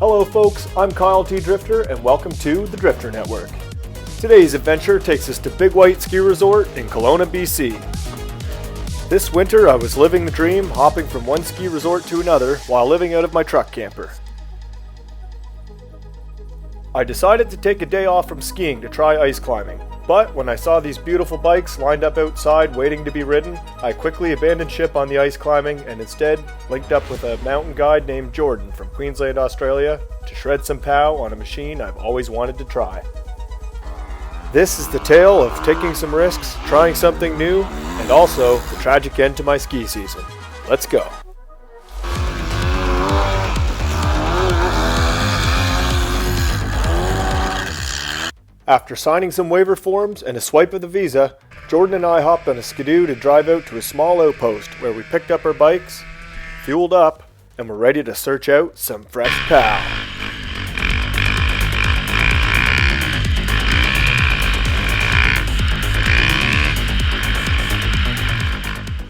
Hello folks, I'm Kyle T. Drifter and welcome to the Drifter Network. Today's adventure takes us to Big White Ski Resort in Kelowna, BC. This winter I was living the dream, hopping from one ski resort to another while living out of my truck camper. I decided to take a day off from skiing to try ice climbing, but when I saw these beautiful bikes lined up outside waiting to be ridden, I quickly abandoned ship on the ice climbing and instead linked up with a mountain guide named Jordan from Queensland, Australia to shred some POW on a machine I've always wanted to try. This is the tale of taking some risks, trying something new, and also the tragic end to my ski season. Let's go. After signing some waiver forms and a swipe of the visa, Jordan and I hopped on a skidoo to drive out to a small outpost where we picked up our bikes, fueled up, and were ready to search out some fresh POW.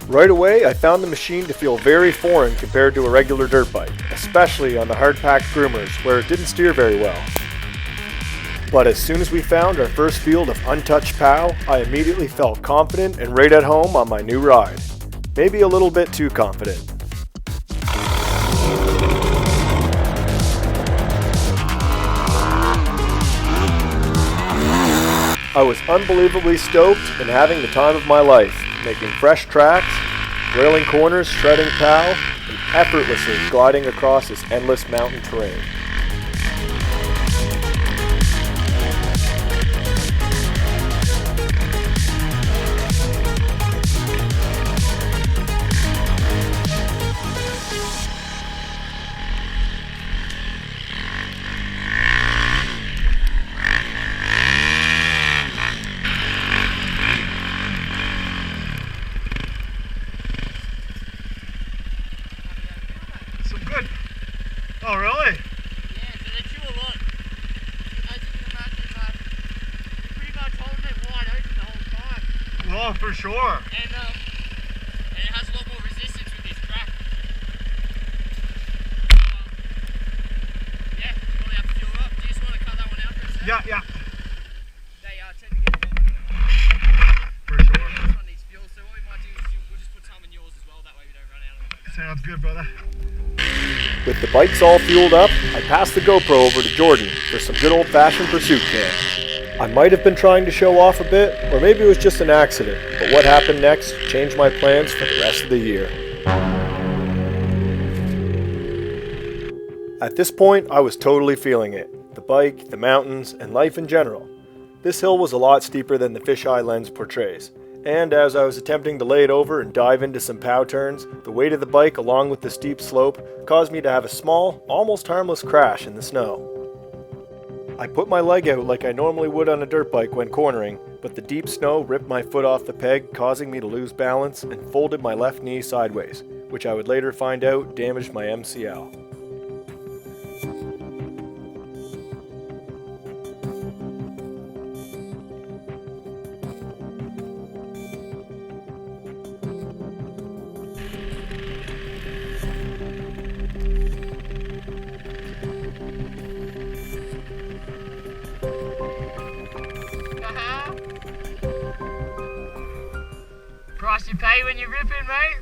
Right away, I found the machine to feel very foreign compared to a regular dirt bike, especially on the hard-packed groomers where it didn't steer very well. But as soon as we found our first field of untouched POW, I immediately felt confident and right at home on my new ride. Maybe a little bit too confident. I was unbelievably stoked and having the time of my life, making fresh tracks, railing corners, shredding POW, and effortlessly gliding across this endless mountain terrain. Oh, really? Yeah, so they chew a lot. As you can imagine, you're pretty much holding it wide open the whole time. Oh, for sure. And it has a lot more resistance with this crack. Yeah, you probably have to fuel up. Do you just want to cut that one out for a second? Yeah. They tend to get For sure. this one needs fuel, so what we might do is we'll just put some in yours as well, that way we don't run out of it. Sounds good, brother. With the bikes all fueled up, I passed the GoPro over to Jordan for some good old-fashioned pursuit cam. I might have been trying to show off a bit, or maybe it was just an accident, but what happened next changed my plans for the rest of the year. At this point, I was totally feeling it. The bike, the mountains, and life in general. This hill was a lot steeper than the fisheye lens portrays. And as I was attempting to lay it over and dive into some POW turns, the weight of the bike along with the steep slope caused me to have a small, almost harmless crash in the snow. I put my leg out like I normally would on a dirt bike when cornering, but the deep snow ripped my foot off the peg, causing me to lose balance and folded my left knee sideways, which I would later find out damaged my MCL. Price you pay when you're ripping, mate?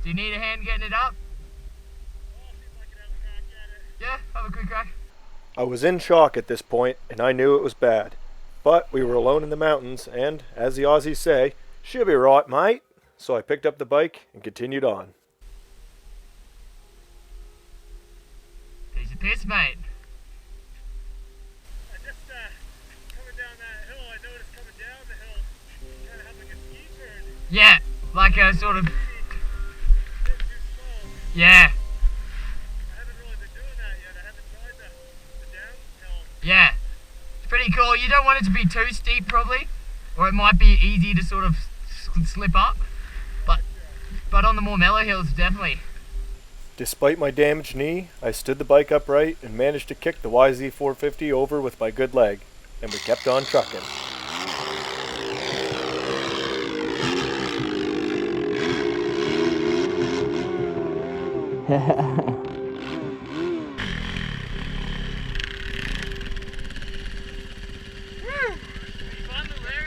Do you need a hand getting it up? Yeah, have a quick crack. I was in shock at this point, and I knew it was bad. But we were alone in the mountains, and, as the Aussies say, she'll be right, mate. So I picked up the bike and continued on. Piece of piss, mate. I just, coming down that hill, I noticed coming down the hill, kind of have like a ski turn. Yeah, like a sort of, Bit too slow. yeah, I haven't really been doing that yet. I haven't tried the downhill. yeah. It's pretty cool. You don't want it to be too steep, probably, or it might be easy to sort of slip up. But on the more mellow hills, definitely. Despite my damaged knee, I stood the bike upright and managed to kick the YZ450 over with my good leg, and we kept on trucking.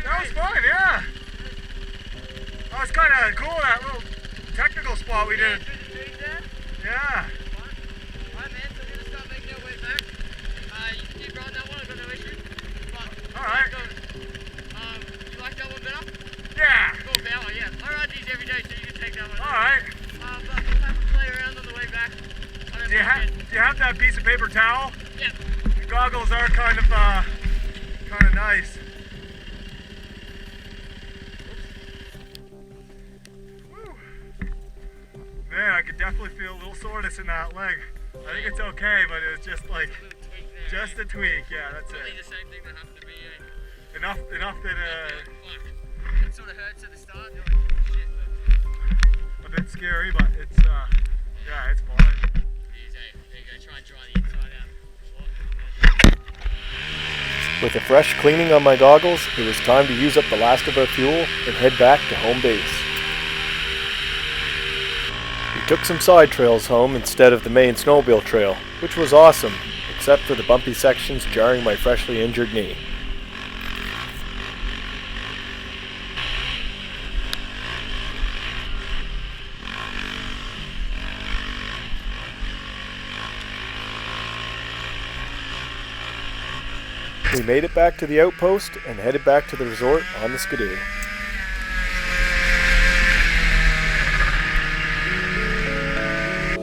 That was fun, yeah. That was kind of cool, that little technical spot we did. Yeah. Alright, man, so we're gonna start making our way back. You can keep riding that one, I've got no issue. But, Alright. You like that one better? Yeah. Cool power, yeah. I ride these every day, so you can take that one. Alright. But we'll have to play around on the way back. I don't Do you, mind it. do you have that piece of paper towel? Yeah. The goggles are kind of nice. Woo. Man, I could definitely feel a little soreness in that leg. I think it's okay, but it was just like, Little tweak there. just a tweak. Yeah, that's Really it. the same thing that happened to me, eh? Enough that Fuck. It sort of hurts at the start, you're like, shit, but a bit scary, but it's yeah, it's fine. it is, eh? There you go, try and dry the inside out. With a fresh cleaning on my goggles, it was time to use up the last of our fuel and head back to home base. We took some side trails home instead of the main snowmobile trail, which was awesome, except for the bumpy sections jarring my freshly injured knee. We made it back to the outpost and headed back to the resort on the Skidoo.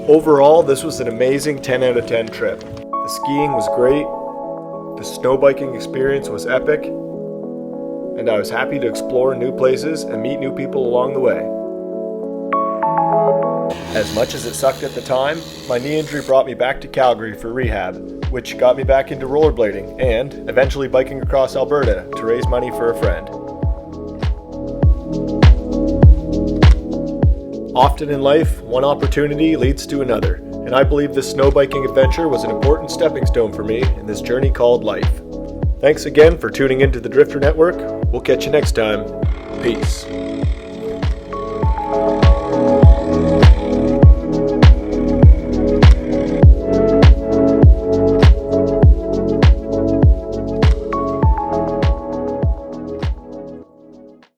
Overall, this was an amazing 10 out of 10 trip. The skiing was great, the snowbiking experience was epic, and I was happy to explore new places and meet new people along the way. As much as it sucked at the time, my knee injury brought me back to Calgary for rehab, which got me back into rollerblading and eventually biking across Alberta to raise money for a friend. Often in life, one opportunity leads to another, and I believe this snowbiking adventure was an important stepping stone for me in this journey called life. Thanks again for tuning into the Drifter Network. We'll catch you next time. Peace.